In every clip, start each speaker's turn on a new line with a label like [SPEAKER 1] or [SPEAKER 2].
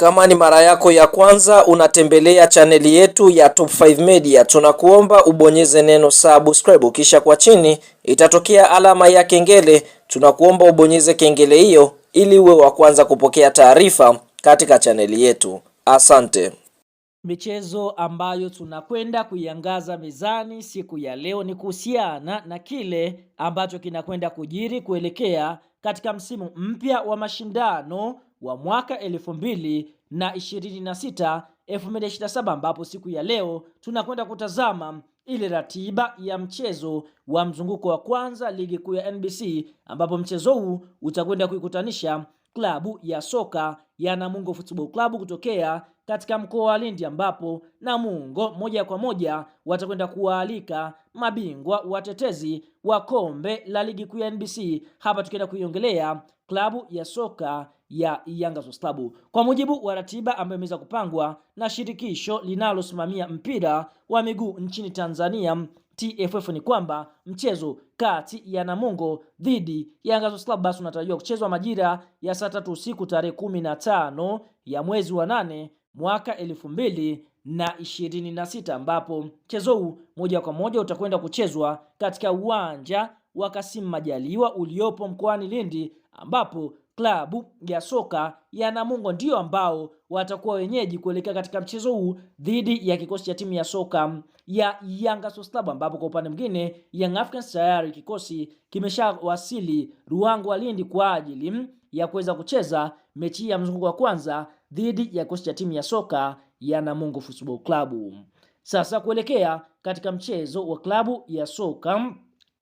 [SPEAKER 1] Kama ni mara yako ya kwanza unatembelea chaneli yetu ya Top 5 Media, tunakuomba ubonyeze neno subscribe, kisha kwa chini itatokea alama ya kengele. Tunakuomba ubonyeze kengele hiyo ili uwe wa kwanza kupokea taarifa katika chaneli yetu. Asante.
[SPEAKER 2] Michezo ambayo tunakwenda kuiangaza mezani siku ya leo ni kuhusiana na kile ambacho kinakwenda kujiri kuelekea katika msimu mpya wa mashindano wa mwaka 2026 2027, ambapo siku ya leo tunakwenda kutazama ile ratiba ya mchezo wa mzunguko wa kwanza ligi kuu ya NBC, ambapo mchezo huu utakwenda kuikutanisha klabu ya soka ya Namungo Football Club kutokea katika mkoa wa Lindi, ambapo Namungo moja kwa moja watakwenda kuwaalika mabingwa watetezi wa kombe la ligi kuu ya NBC. Hapa tukienda kuiongelea klabu ya soka ya Yanga Sports Club. Kwa mujibu wa ratiba ambayo imeweza kupangwa na shirikisho linalosimamia mpira wa miguu nchini Tanzania TFF, ni kwamba mchezo kati ya Namungo dhidi ya Yanga Sports Club basi unatarajiwa kuchezwa majira ya saa 3 usiku tarehe 15 ya mwezi wa 8 mwaka 2026, ambapo mchezo huu moja kwa moja utakwenda kuchezwa katika uwanja wa Kassim Majaliwa uliopo mkoani Lindi, ambapo klabu ya soka ya Namungo ndio ambao watakuwa wenyeji kuelekea katika mchezo huu dhidi ya kikosi cha timu ya soka ya Yanga Sports Club, ambapo kwa upande mwingine Young Africans tayari kikosi kimeshawasili Ruangwa Lindi kwa ajili ya kuweza kucheza mechi ya mzunguko wa kwanza dhidi ya kikosi cha timu ya soka ya Namungo Football Club. Sasa kuelekea katika mchezo wa klabu ya soka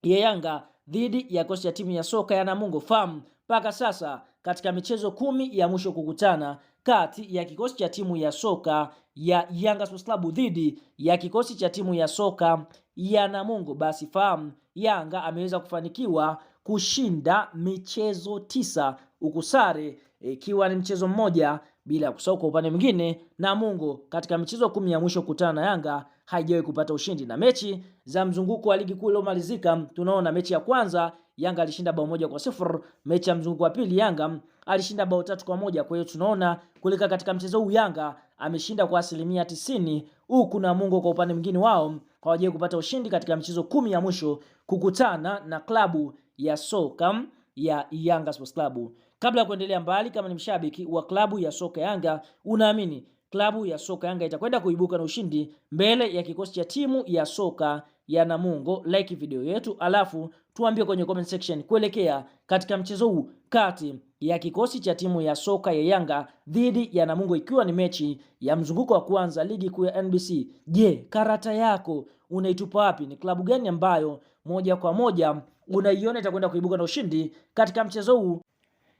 [SPEAKER 2] ya Yanga dhidi ya kikosi cha timu ya soka ya Namungo Farm, mpaka sasa katika michezo 10 ya mwisho kukutana kati ya kikosi cha timu ya soka ya Yanga Sports Club dhidi ya kikosi cha timu ya soka ya Namungo, basi Farm Yanga ameweza kufanikiwa kushinda michezo 9 huku sare ikiwa ni mchezo mmoja, bila kusahau kwa upande mwingine Namungo katika michezo 10 ya mwisho kukutana na Yanga haijawahi kupata ushindi. Na mechi za mzunguko wa ligi kuu iliyomalizika, tunaona mechi ya kwanza Yanga alishinda bao 1-0, mechi ya mzunguko wa pili Yanga alishinda bao 3-1. Kwa hiyo tunaona kulika katika mchezo huu Yanga ameshinda kwa 90%, huku Namungo kwa upande mwingine wao hawajawahi kupata ushindi katika michezo 10 ya mwisho kukutana na klabu ya soka ya Yanga Sports Club. Kabla ya kuendelea mbali, kama ni mshabiki wa klabu ya soka Yanga, unaamini klabu ya soka Yanga itakwenda kuibuka na ushindi mbele ya kikosi cha timu ya soka ya Namungo? Like video yetu, alafu tuambie kwenye comment section kuelekea katika mchezo huu kati ya kikosi cha timu ya soka ya Yanga dhidi ya Namungo, ikiwa ni mechi ya mzunguko wa kwanza ligi kuu ya NBC. Je, karata yako unaitupa wapi? Ni klabu gani ambayo moja kwa moja unaiona itakwenda kuibuka na ushindi katika mchezo huu?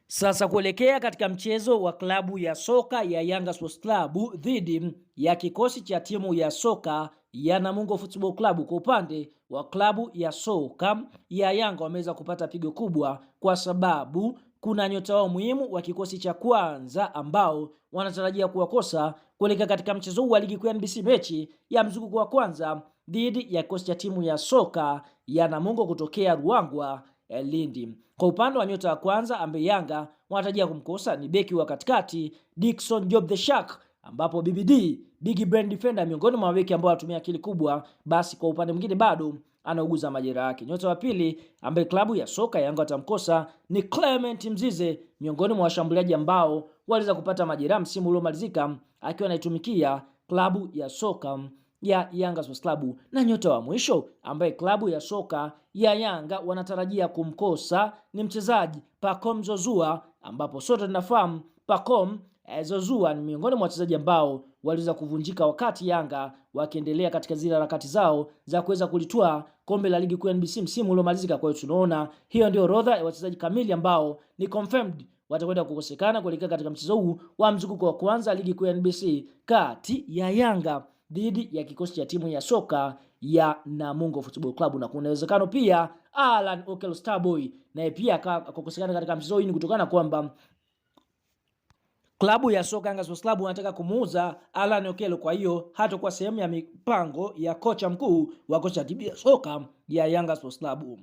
[SPEAKER 2] Sasa kuelekea katika mchezo wa klabu ya soka ya Yanga Sports Club dhidi ya kikosi cha timu ya soka ya Namungo Football Club. Kwa upande wa klabu ya soka ya Yanga wameweza kupata pigo kubwa, kwa sababu kuna nyota wao muhimu wa kikosi cha kwanza ambao wanatarajia kuwakosa kuelekea katika mchezo huu wa ligi kuu ya NBC, mechi ya mzunguko wa kwanza dhidi ya kikosi cha timu ya soka ya Namungo kutokea Ruangwa Lindi. Kwa upande wa nyota wa kwanza ambaye Yanga wanatarajia kumkosa ni beki wa katikati Dickson Job the Shark, ambapo BBD big brain defender miongoni mwa beki ambao wanatumia akili kubwa, basi kwa upande mwingine bado anauguza majeraha yake. Nyota wa pili ambaye klabu ya soka Yanga watamkosa ni Clement Mzize, miongoni mwa washambuliaji ambao waliweza kupata majeraha msimu uliomalizika akiwa anaitumikia klabu ya soka ya Yanga Sports Club. Na nyota wa mwisho ambaye klabu ya soka ya Yanga wanatarajia kumkosa ni mchezaji Pacome Zouzoua, ambapo sote tunafahamu Pacome Zouzoua ni miongoni mwa wachezaji ambao waliweza kuvunjika wakati Yanga wakiendelea katika zile harakati zao za kuweza kulitoa kombe la ligi kuu ya NBC msimu uliomalizika. Kwa hiyo tunaona hiyo ndio orodha ya wachezaji kamili ambao ni confirmed watakwenda kukosekana kuelekea katika mchezo huu wa mzunguko wa kwanza ligi kuu ya NBC kati ya Yanga dhidi ya kikosi cha timu ya soka ya Namungo Football Club. Na kuna uwezekano pia Alan Okello Starboy naye pia akakosekana katika mchezo huu, ni kutokana kwamba klabu ya soka Yanga Sports Club wanataka kumuuza Alan Okello. Kwa hiyo hatakuwa sehemu ya mipango ya kocha mkuu wa kocha timu ya soka ya Yanga Sports Club.